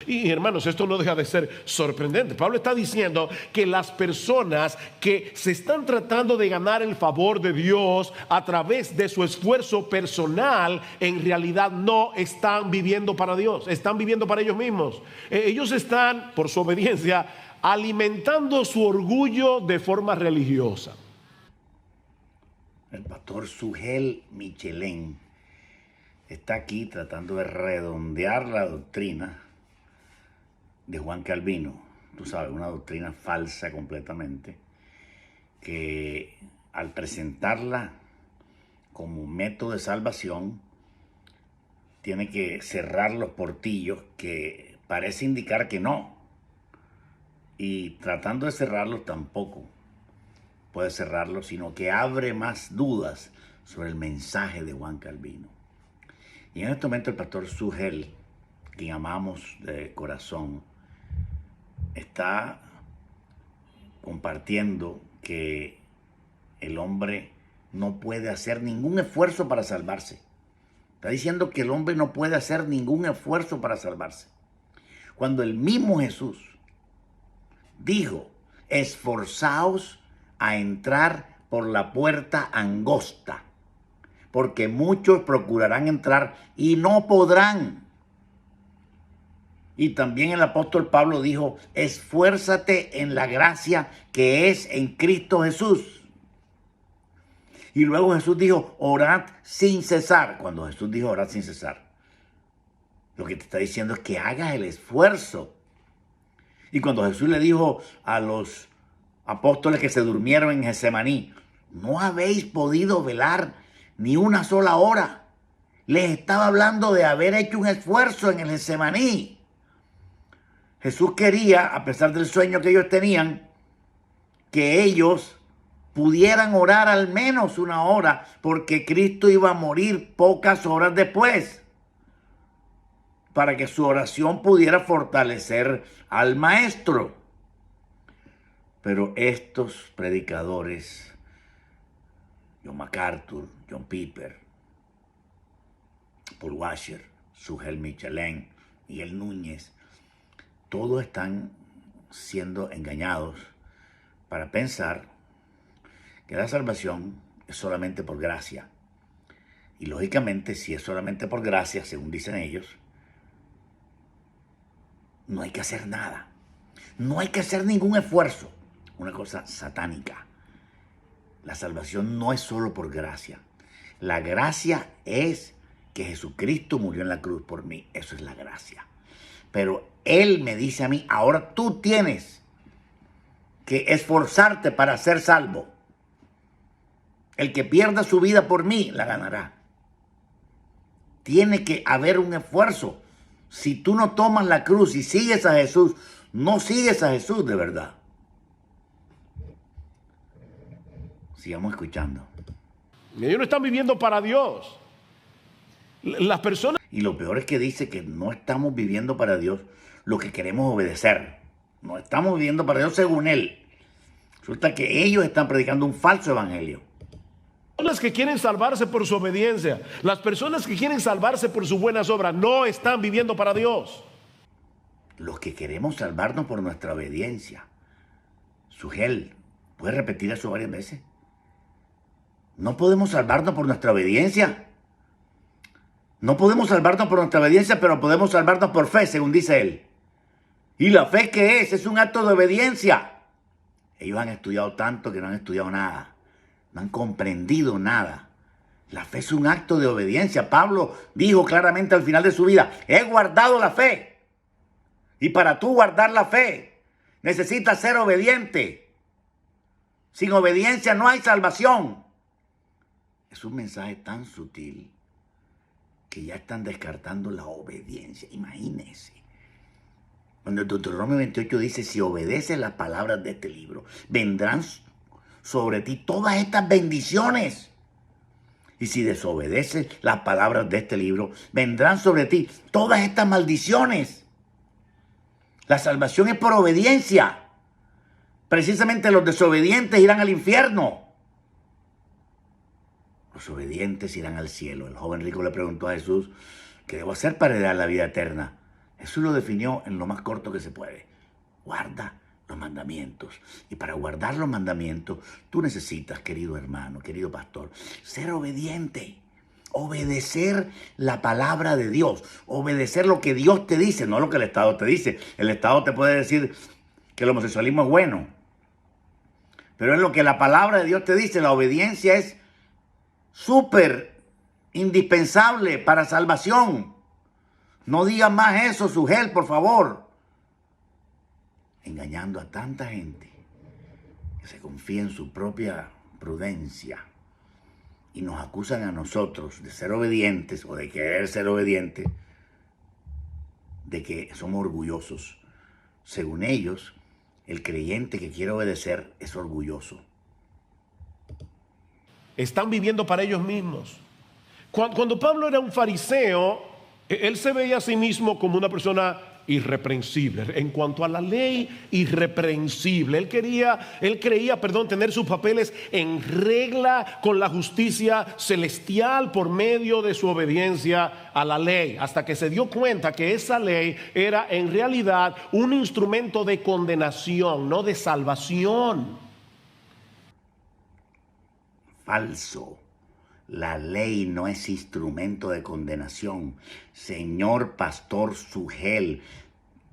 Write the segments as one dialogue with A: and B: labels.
A: Y hermanos, esto no deja de ser sorprendente. Pablo está diciendo que las personas que se están tratando de ganar el favor de Dios a través de su esfuerzo personal, en realidad no están viviendo para Dios, están viviendo para ellos mismos. Ellos están, por su obediencia, alimentando su orgullo de forma religiosa.
B: El pastor Sugel Michelén está aquí tratando de redondear la doctrina de Juan Calvino. Tú sabes, una doctrina falsa completamente, que al presentarla como método de salvación, tiene que cerrar los portillos que parece indicar que no. Y tratando de cerrarlos tampoco puede cerrarlo, sino que abre más dudas sobre el mensaje de Juan Calvino. Y en este momento el pastor Sugel, quien amamos de corazón, está compartiendo que el hombre no puede hacer ningún esfuerzo para salvarse. Está diciendo que el hombre no puede hacer ningún esfuerzo para salvarse, cuando el mismo Jesús dijo: esforzaos a entrar por la puerta angosta, porque muchos procurarán entrar y no podrán. Y también el apóstol Pablo dijo: esfuérzate en la gracia que es en Cristo Jesús. Y luego Jesús dijo: orad sin cesar. Cuando Jesús dijo orad sin cesar, lo que te está diciendo es que hagas el esfuerzo. Y cuando Jesús le dijo a los apóstoles que se durmieron en Getsemaní: no habéis podido velar ni una sola hora, les estaba hablando de haber hecho un esfuerzo en el Getsemaní. Jesús quería, a pesar del sueño que ellos tenían, que ellos pudieran orar al menos una hora, porque Cristo iba a morir pocas horas después, para que su oración pudiera fortalecer al maestro. Pero estos predicadores, John MacArthur, John Piper, Paul Washer, Sugel Michelén, Miguel Núñez, todos están siendo engañados para pensar que la salvación es solamente por gracia. Y lógicamente, si es solamente por gracia, según dicen ellos, no hay que hacer nada. No hay que hacer ningún esfuerzo. Una cosa satánica. La salvación no es solo por gracia. La gracia es que Jesucristo murió en la cruz por mí. Eso es la gracia. Pero Él me dice a mí: ahora tú tienes que esforzarte para ser salvo. El que pierda su vida por mí, la ganará. Tiene que haber un esfuerzo. Si tú no tomas la cruz y sigues a Jesús, no sigues a Jesús de verdad. Sigamos escuchando.
A: Ellos no están viviendo para Dios. Las personas...
B: Y lo peor es que dice que no estamos viviendo para Dios lo que queremos obedecer. No estamos viviendo para Dios según Él. Resulta que ellos están predicando un falso evangelio.
A: Las que quieren salvarse por su obediencia, las personas que quieren salvarse por sus buenas obras, no están viviendo para Dios.
B: Los que queremos salvarnos por nuestra obediencia. Sugel, ¿puedes repetir eso varias veces? No podemos salvarnos por nuestra obediencia. No podemos salvarnos por nuestra obediencia, pero podemos salvarnos por fe, según dice él. ¿Y la fe qué es? Es un acto de obediencia. Ellos han estudiado tanto que no han estudiado nada. No han comprendido nada. La fe es un acto de obediencia. Pablo dijo claramente al final de su vida: he guardado la fe. Y para tú guardar la fe, necesitas ser obediente. Sin obediencia no hay salvación. Es un mensaje tan sutil que ya están descartando la obediencia. Imagínense. Cuando el Deuteronomio 28 dice: si obedeces las palabras de este libro, vendrán sobre ti todas estas bendiciones. Y si desobedeces las palabras de este libro, vendrán sobre ti todas estas maldiciones. La salvación es por obediencia. Precisamente los desobedientes irán al infierno. Los obedientes irán al cielo. El joven rico le preguntó a Jesús: ¿qué debo hacer para heredar la vida eterna? Jesús lo definió en lo más corto que se puede. Guarda los mandamientos. Y para guardar los mandamientos, tú necesitas, querido hermano, querido pastor, ser obediente. Obedecer la palabra de Dios. Obedecer lo que Dios te dice, no lo que el Estado te dice. El Estado te puede decir que el homosexualismo es bueno. Pero es lo que la palabra de Dios te dice. La obediencia es súper indispensable para salvación. No digas más eso, Sugel, por favor. Engañando a tanta gente que se confía en su propia prudencia y nos acusan a nosotros de ser obedientes o de querer ser obedientes, de que somos orgullosos. Según ellos, el creyente que quiere obedecer es orgulloso.
A: Están viviendo para ellos mismos. Cuando Pablo era un fariseo, él se veía a sí mismo como una persona irreprensible. En cuanto a la ley, irreprensible. Él creía, tener sus papeles en regla con la justicia celestial por medio de su obediencia a la ley, hasta que se dio cuenta que esa ley era en realidad un instrumento de condenación, no de salvación.
B: Falso. La ley no es instrumento de condenación. Señor Pastor Sugel,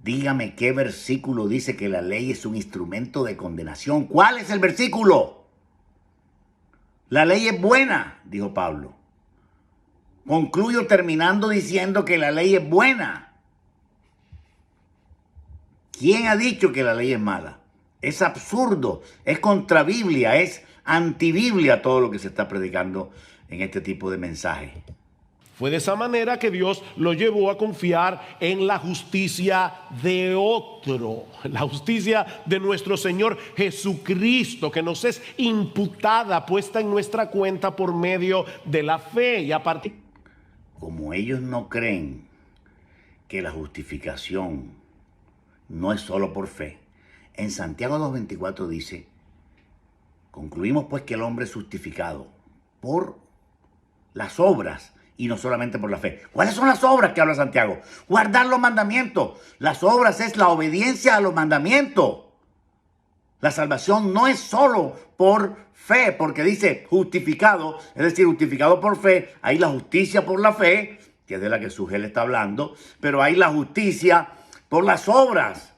B: dígame qué versículo dice que la ley es un instrumento de condenación. ¿Cuál es el versículo? La ley es buena, dijo Pablo. Concluyo terminando diciendo que la ley es buena. ¿Quién ha dicho que la ley es mala? Es absurdo, es contra Biblia, es antibiblia todo lo que se está predicando en este tipo de mensaje.
A: Fue de esa manera que Dios lo llevó a confiar en la justicia de otro, la justicia de nuestro Señor Jesucristo, que nos es imputada, puesta en nuestra cuenta por medio de la fe. Y a partir,
B: como ellos no creen que la justificación no es solo por fe, en Santiago 2:24 dice: concluimos pues que el hombre es justificado por las obras y no solamente por la fe. ¿Cuáles son las obras que habla Santiago? Guardar los mandamientos. Las obras es la obediencia a los mandamientos. La salvación no es solo por fe, porque dice justificado, es decir, justificado por fe. Hay la justicia por la fe, que es de la que Sugel está hablando, pero hay la justicia por las obras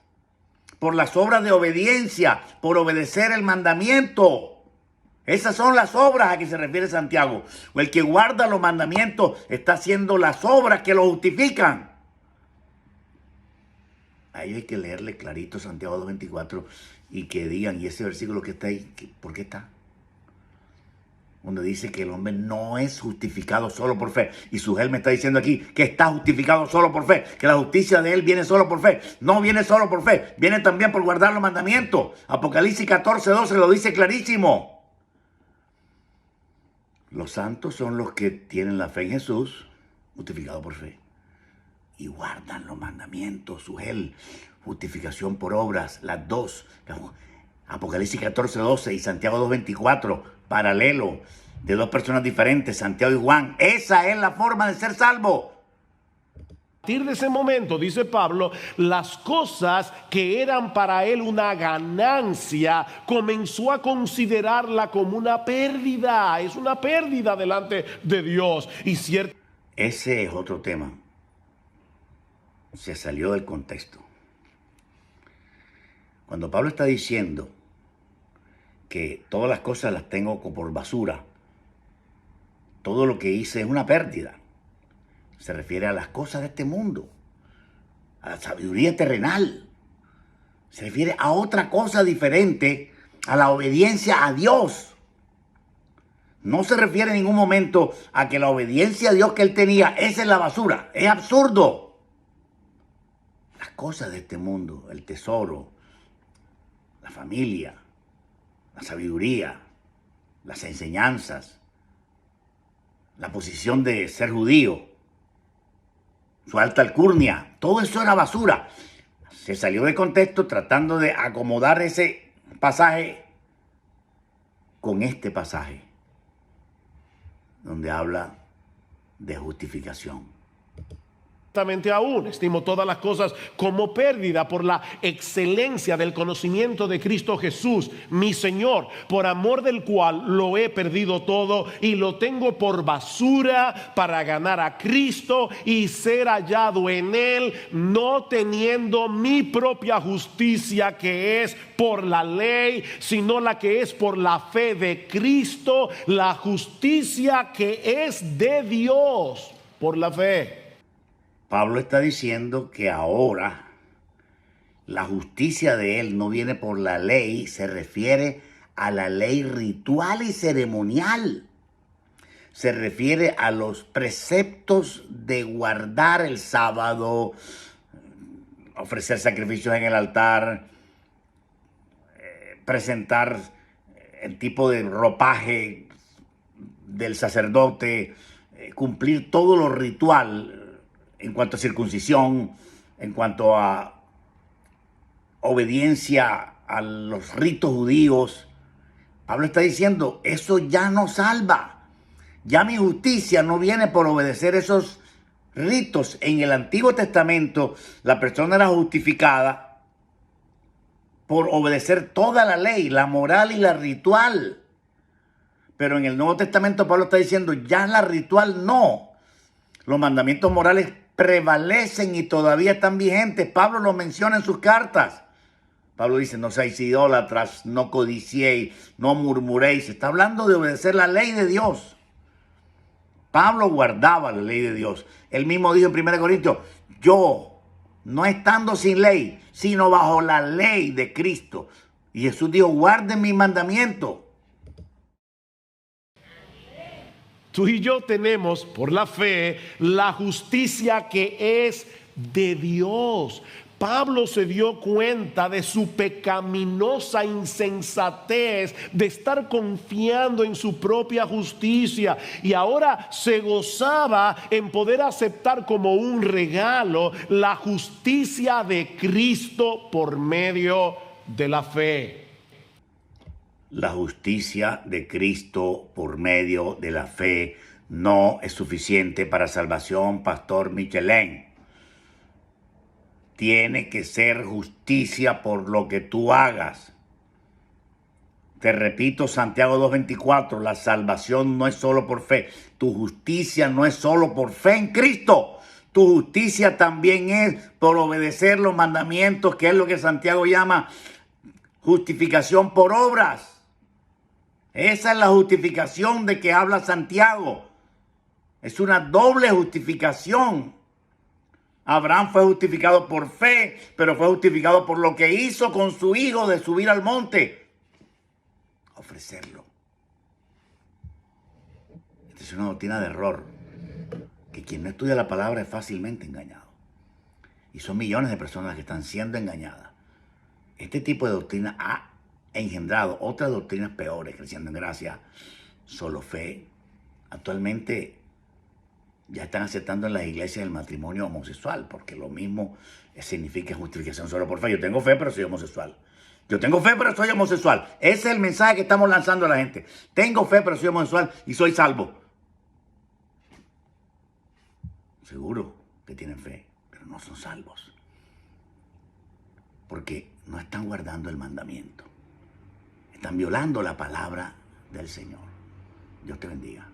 B: de obediencia, por obedecer el mandamiento. Esas son las obras a que se refiere Santiago. O el que guarda los mandamientos está haciendo las obras que lo justifican. Ahí hay que leerle clarito Santiago 2:24 y que digan, ¿y ese versículo que está ahí, por qué está? Donde dice que el hombre no es justificado solo por fe. Y Sugel me está diciendo aquí que está justificado solo por fe, que la justicia de él viene solo por fe. No viene solo por fe, viene también por guardar los mandamientos. Apocalipsis 14:12 lo dice clarísimo. Los santos son los que tienen la fe en Jesús, justificado por fe, y guardan los mandamientos. Sugel, justificación por obras, las dos. Apocalipsis 14:12 y Santiago 2:24, paralelo, de dos personas diferentes, Santiago y Juan. Esa es la forma de ser salvo.
A: a partir de ese momento, dice Pablo, las cosas que eran para él una ganancia, comenzó a considerarla como una pérdida. Es una pérdida delante de Dios. Y cierto.
B: Ese es otro tema. Se salió del contexto. Cuando Pablo está diciendo que todas las cosas las tengo por basura, todo lo que hice es una pérdida, se refiere a las cosas de este mundo, a la sabiduría terrenal. Se refiere a otra cosa diferente a la obediencia a Dios. No se refiere en ningún momento a que la obediencia a Dios que él tenía, esa es la basura. Es absurdo. Las cosas de este mundo, el tesoro, la familia, la sabiduría, las enseñanzas, la posición de ser judío, su alta alcurnia, todo eso era basura. Se salió de contexto tratando de acomodar ese pasaje con este pasaje, donde habla de justificación.
A: Aún estimo todas las cosas como pérdida por la excelencia del conocimiento de Cristo Jesús, mi Señor, por amor del cual lo he perdido todo y lo tengo por basura para ganar a Cristo y ser hallado en él, no teniendo mi propia justicia que es por la ley, sino la que es por la fe de Cristo, la justicia que es de Dios por la fe.
B: Pablo está diciendo que ahora la justicia de él no viene por la ley, se refiere a la ley ritual y ceremonial. Se refiere a los preceptos de guardar el sábado, ofrecer sacrificios en el altar, presentar el tipo de ropaje del sacerdote, cumplir todo lo ritual en cuanto a circuncisión, en cuanto a obediencia a los ritos judíos. Pablo está diciendo, eso ya no salva. Ya mi justicia no viene por obedecer esos ritos. En el Antiguo Testamento, la persona era justificada por obedecer toda la ley, la moral y la ritual. Pero en el Nuevo Testamento, Pablo está diciendo, ya la ritual no. Los mandamientos morales prevalecen y todavía están vigentes. Pablo lo menciona en sus cartas. Pablo dice, no seáis idólatras, no codiciéis, no murmuréis. Está hablando de obedecer la ley de Dios. Pablo guardaba la ley de Dios. Él mismo dijo en 1 Corintios, yo, no estando sin ley, sino bajo la ley de Cristo. Y Jesús dijo, guarden mi mandamiento.
A: Tú y yo tenemos por la fe la justicia que es de Dios. Pablo se dio cuenta de su pecaminosa insensatez de estar confiando en su propia justicia y ahora se gozaba en poder aceptar como un regalo la justicia de Cristo por medio de la fe.
B: La justicia de Cristo por medio de la fe no es suficiente para salvación, Pastor Michelén. Tiene que ser justicia por lo que tú hagas. Te repito, Santiago 2:24, la salvación no es solo por fe. Tu justicia no es solo por fe en Cristo. Tu justicia también es por obedecer los mandamientos, que es lo que Santiago llama justificación por obras. Esa es la justificación de que habla Santiago. Es una doble justificación. Abraham fue justificado por fe, pero fue justificado por lo que hizo con su hijo de subir al monte. Ofrecerlo. Esta es una doctrina de error. Que quien no estudia la palabra es fácilmente engañado. Y son millones de personas que están siendo engañadas. Este tipo de doctrina ha engendrado otras doctrinas peores, creciendo en gracia, solo fe. Actualmente ya están aceptando en las iglesias el matrimonio homosexual, porque lo mismo significa justificación solo por fe. Yo tengo fe, pero soy homosexual. Yo tengo fe, pero soy homosexual. Ese es el mensaje que estamos lanzando a la gente. Tengo fe, pero soy homosexual y soy salvo. Seguro que tienen fe, pero no son salvos. Porque no están guardando el mandamiento. Están violando la palabra del Señor. Dios te bendiga.